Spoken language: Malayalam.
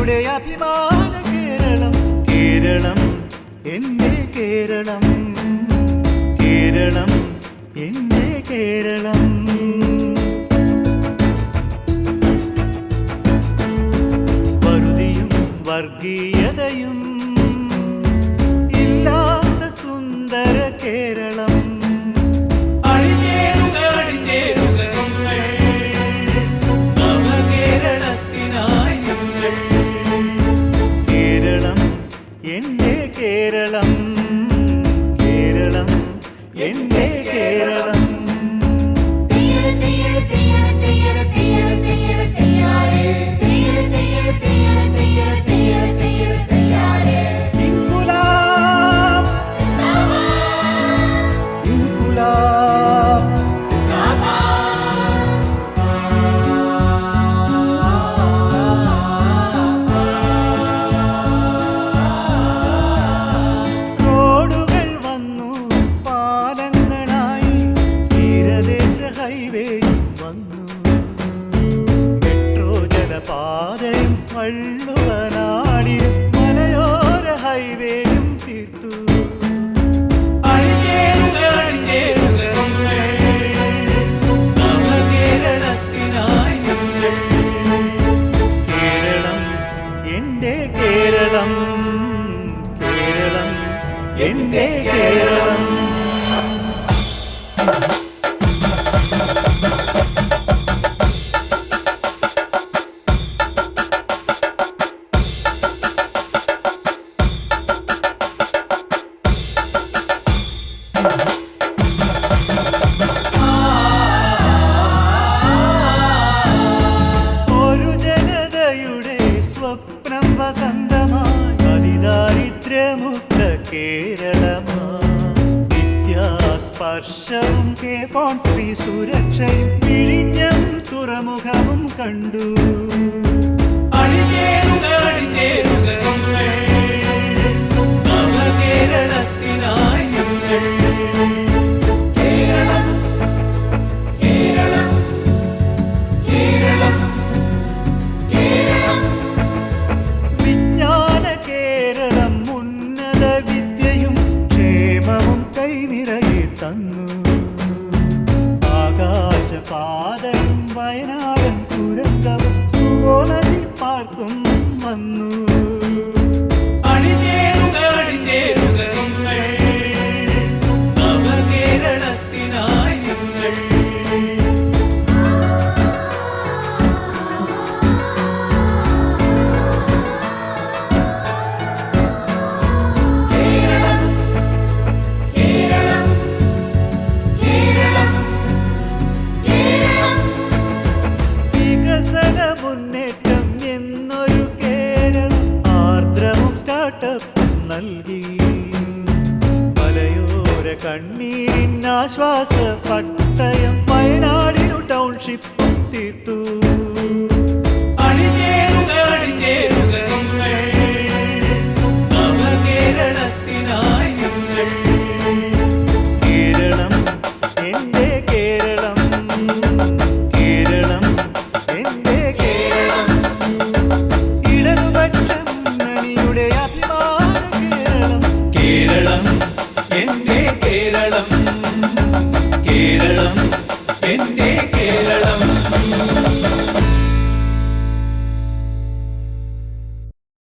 ജനനിയുടെ അഭിമാന കേരളം കേരളം എന്റെ കേരളം കേരളം എന്റെ കേരളം വറുതിയും വർഗീയതയും ഇല്ലാത്ത സുന്ദര കേരളം എന്റെ കേരളം കേരളം എന്റെ കേരളം ഇൻകുലാബ് ഇൻകുലാബ് പാതയും വള്ളുവനാടി മലയോര ഹൈവേയും തീർത്തു കേരളം എന്റെ കേരളം കേരളം എന്റെ കേരളം സ്വപ്നം വസന്തമായി അതിദാരിദ്ര്യമുക്ത കേരളമായി വിദ്യാസ്പർശവും കേഫോൺ സ്ത്രീ സുരക്ഷയും വിഴിഞ്ഞം തുറമുഖവും കണ്ടു കേരളത്തിനായി കേരളം കേരളം കേരളം കേരളം ഉന്നത വിദ്യയും ക്ഷേമവും കൈനിറയെ തന്നു ആകാശപാതയും വയനാടൻ തുരങ്കവും സുവോണതി പാർക്കും വന്നു കേരളത്തിനായി മുന്നേറ്റം എന്നൊരു കേരളം ആർദ്രവും സ്റ്റാർട്ടപ്പും നൽകി മലയോര കണ്ണീരിനാശ്വാസ പട്ടയം വയനാടിനു ടൗൺഷിപ്പും തീർത്തു കേരളത്തിനായി കേരളം എന്റെ കേരളം കേരളം എന്റെ കേരളം ഇടതുപക്ഷ മുന്നണിയുടെ അഭിമാന കേരളം കേരളം